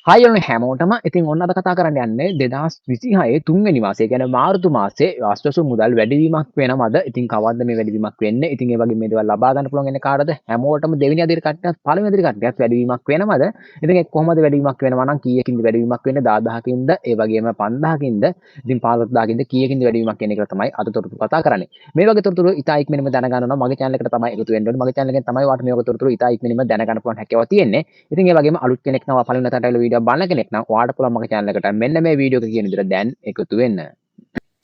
Hi ඔන්න හැමෝටම ඉතින් ඔන්න අද කතා කරන්න යන්නේ 2026 තුන්වෙනි මාසය කියන්නේ මාර්තු මාසේ ආස්වසු මුදල් වැඩිවීමක් වෙනවද? ඉතින් කවද්ද මේ වැඩිවීමක් වෙන්නේ? ඉතින් ඒ වගේ මේ දේවල් ලබා ගන්න පුළුවන් වෙන්නේ කාටද? හැමෝටම දෙවෙනි අදියර කට්ටියත් පළවෙනි අදියර කට්ටියත් වැඩිවීමක් වෙනවද? ඉතින් ඒ කොහොමද වැඩිවීමක් වෙනවා නම් කීයකින්ද වැඩිවීමක් වෙන්නේ? 10000කින්ද? ඒ වගේම 5000කින්ද? ඉතින් 15000කින්ද කීයකින්ද වැඩිවීමක් වෙන්නේ කියලා තමයි අද තොරතුරු කතා කරන්නේ. මේ වගේ තොරතුරු ඉතා ඉක්මනින්ම දැනගන්න නම් මගේ channel එකට තමයි එකතු වෙන්න ඕනේ. මගේ channel එකෙන් තමයි ඔයාලට මේ වගේ තොරතුරු ඉතා ඉක්මනින්ම දැනගන්න පුළුවන් හැකියාව තියෙන්නේ. ඉතින් ඒ වගේම අලුත් කෙනෙක් නම් පළවෙනි වතාවට වීඩියෝ බලන කෙනෙක් නම් ඔයාලට පුළුවන් මගේ channel එකට මෙන්න මේ වීඩියෝ එක කියන විදිහට දැන් එකතු වෙන්න.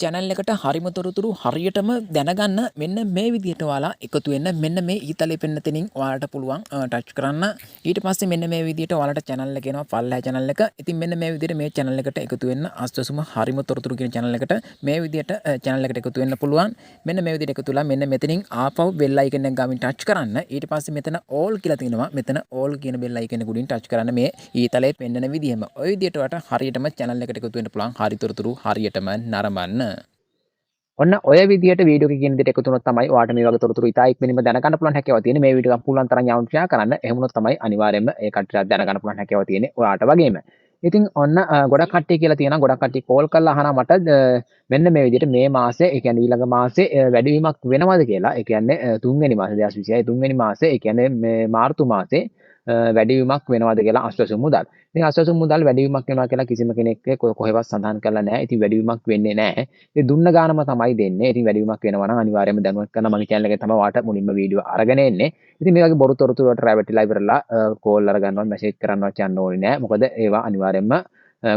channel එකට හරිම තොරතුරු හරියටම දැනගන්න මෙන්න මේ විදිහට ඔයාලා එකතු වෙන්න මෙන්න මේ ඊතලෙ පෙන්න තැනින් ඔයාලට පුළුවන් ටච් කරන්න ඊට පස්සේ මෙන්න මේ විදිහට ඔයාලට channel එක එනවා පල්ලෑ channel එක. ඉතින් මෙන්න මේ විදිහට මේ channel එකට එකතු වෙන්න අස්වසුම හරිම තොරතුරු කියන channel එකට මේ විදිහට channel එකට එකතු වෙන්න පුළුවන්. මෙන්න මේ විදිහට එකතු වෙලා මෙන්න මෙතනින් ආපහු bell icon එක ගාමින් ටච් කරන්න. ඊට පස්සේ මෙතන all කියලා තියෙනවා. මෙතන all කියන bell icon එක උඩින් ටච් කරන්න මේ ඊතලෙ පෙන්නන විදිහම. ওই විදිහට ඔයාලට හරියටම channel එකට එකතු වෙන්න පුළුවන්. හරි තොරතුරු හරියටම නරඹන්න. ඔන්න ඔය විදිහට වීඩියෝ එක කියන විදිහට එකතු වුණොත් තමයි ඔයාලට මේ වගේ තොරතුරු ඉතා ඉක්මනින්ම දැනගන්න පුළුවන් හැකියාව තියෙන්නේ. මේ වීඩියෝ එක පුළුවන් තරම් යාළුවන්ට ෂෙයා කරන්න. එහෙම වුණොත් තමයි අනිවාර්යයෙන්ම ඒ කට්ටියට දැනගන්න පුළුවන් හැකියාව තියෙන්නේ ඔයාලට වගේම. ඉතින් ඔන්න ගොඩක් කට්ටිය කියලා තියෙනවා ගොඩක් කට්ටිය කෝල් කරලා අහනවා මට මෙන්න මේ විදිහට මේ මාසේ ඒ කියන්නේ ඊළඟ මාසේ වැඩිවීමක් වෙනවද කියලා. ඒ කියන්නේ තුන්වෙනි මාසේ 2026 තුන්වෙනි මාසේ ඒ කියන්නේ මේ මාර්තු මාසේ වැඩිවීමක් වෙනවද කියලා අස්වැසු මුදල්. ඉතින් අස්වැසු මුදල් වැඩිවීමක් වෙනවා කියලා කිසිම කෙනෙක් කොහෙවත් සඳහන් කරලා නැහැ. ඉතින් වැඩිවීමක් වෙන්නේ නැහැ. ඉතින් දුන්න ගානම තමයි දෙන්නේ. ඉතින් වැඩිවීමක් වෙනවා නම් අනිවාර්යයෙන්ම දැනුවත් කරන්න මගේ channel එකේ තමයි ඔයාලට මුලින්ම වීඩියෝ අරගෙන එන්නේ. ඉතින් මේ වගේ බොරු තොරතුරු වලට රැවටිලා ඉවරලා කෝල් අරගන්නවත් මැසේජ් කරන්නවත් යන්න ඕනේ නැහැ. මොකද ඒවා අනිවාර්යයෙන්ම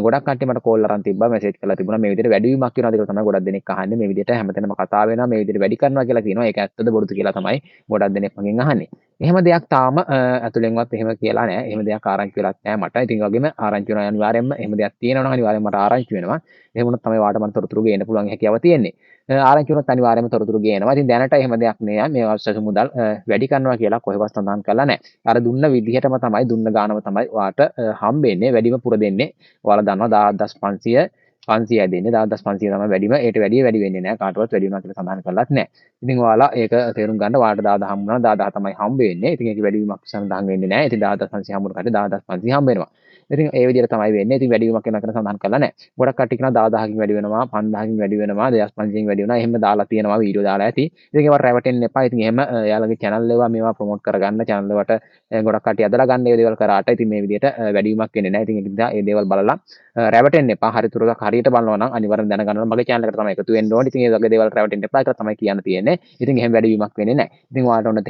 ගොඩක් කට්ටිය මට කෝල් අරන් තිබ්බා මැසේජ් කරලා තිබුණා මේ විදිහට වැඩිවීමක් වෙනවාද කියලා තමයි ගොඩක් දෙනෙක් අහන්නේ. මේ විදිහට හැමතැනම කතා වෙනවා මේ විදිහට වැඩි කරනවා කියලා කියනවා. ඒක ඇත්තද බොරුද කියලා තමයි ගොඩක් දෙනෙක් මගෙන් අහන්නේ. එහෙම දෙයක් තාම ඇතුලෙන්වත් එහෙම කියලා නැහැ. එහෙම දෙයක් ආරංචි වෙලත් නැහැ මට. ඉතින් ඒ වගේම ආරංචි වෙනවා අනිවාර්යයෙන්ම එහෙම දෙයක් තියෙනවා නම් අනිවාර්යයෙන්ම මට ආරංචි වෙනවා. එහෙම වුණොත් තමයි වාට මම තොරතුරු ගේන්න පුළුවන් හැකියාව තියෙන්නේ. ආරංචි වුණොත් අනිවාර්යයෙන්ම තොරතුරු ගේනවා. ඉතින් දැනට එහෙම දෙයක් නෑ. මේ අවශ්‍ය මුදල් වැඩි කරනවා කියලා කොහෙවත් සඳහන් කරලා නැහැ. අර දුන්න විදිහටම තමයි දුන්න ගානම තමයි වාට හම්බෙන්නේ. වැඩිම පුර දෙන්නේ. ඔයාලා දන්නවා 10500 500යි දෙන්නේ 10500 තමයි වැඩිම. ඒට වැඩිය වැඩි වෙන්නේ නැහැ. කාටවත් වැඩි වෙනවා කියලා සඳහන් කරලත් නැහැ. ඉතින් ඔයාලා ඒක තේරුම් ගන්න ඔයාලට 10000 හම්බ වෙනවා 10000 තමයි හම්බ වෙන්නේ. ඉතින් ඒක වැඩිවීමක් සඳහන් වෙන්නේ නැහැ. ඉතින් 10500 හම්බුන කට 10500 හම්බ වෙනවා. ඉතින් ඒ විදිහට තමයි වෙන්නේ. ඉතින් වැඩිවීමක් වෙනවා කියලා සඳහන් කරලා නැහැ. ගොඩක් කට්ටිය කියනවා 10000කින් වැඩි වෙනවා 5000කින් වැඩි වෙනවා 2500කින් වැඩි වෙනවා. එහෙම දාලා තියෙනවා වීඩියෝ දාලා ඇති. ඉතින් ඒවට රැවටෙන්න එපා. ඉතින් එහෙම එයාලගේ channel ඒවා මේවා ප්‍රොමෝට් කරගන්න channel වලට ගොඩක් කට්ටිය අදලා ගන්න ඒ දේවල් කරාට ඉතින් මේ විදිහට වැඩිවීමක් වෙන්නේ නැහැ. ඉතින් ඒක නිසා ඒ දේවල් බලලා රැවටෙන්න එපා. හරි තුරක් හරියට බලනවා නම් අනිවාර්යෙන් දැනගන්න ඕන මගේ channel එකට තමයි එකතු වෙන්න ඕනේ. ඉතින් ඒ වගේ දේවල් රැවටෙන්න එපා කියලා තමයි කියන්න තියෙන්නේ. ඉතින් එහෙම වැඩිවීමක් වෙන්නේ නැහැ. ඉතින් ඔයාලට ඔන්න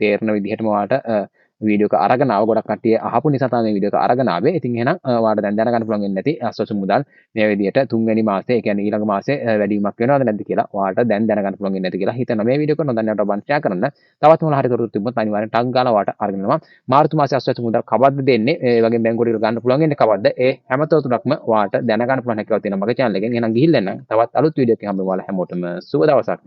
තේරෙන විදිහටම ඔයාලට වීඩියෝ එක අරගෙන ආව ගොඩක් කට්ටිය අහපු නිසා තමයි මේ වීඩියෝ එක අරගෙන ආවේ. ඉතින් එහෙනම් ඔයාලට දැන් දැනගන්න පුළුවන් වෙන්නේ නැති අස්වසු මුදල් මේ විදිහට තුන්වෙනි මාසේ ඒ කියන්නේ ඊළඟ මාසේ වැඩිවීමක් වෙනවද නැද්ද කියලා ඔයාලට දැන් දැනගන්න පුළුවන් වෙන්නේ නැති කියලා හිතනවා. මේ වීඩියෝ එක නොදන්නවට ඔබ ෂෙයා කරන්න. තවත් මොනවා හරි තොරතුරු තිබ්බොත් අනිවාර්යෙන් ටග් ගාලා ඔයාලට අරගෙන එනවා. මාර්තු මාසේ අස්වසු මුදල් කවද්ද දෙන්නේ? ඒ වගේ බැංකුවට ගන්න පුළුවන් වෙන්නේ කවද්ද? ඒ හැම තොරතුරක්ම ඔයාලට දැනගන්න පුළුවන් හැකියාව තියෙනවා මගේ channel එකෙන්. එහෙනම් ගිහිල්ලා එන්න. තවත් අලුත් වීඩියෝ එකකින් හම්බෙමු. ඔයාලා හැමෝටම සුබ දවසක්.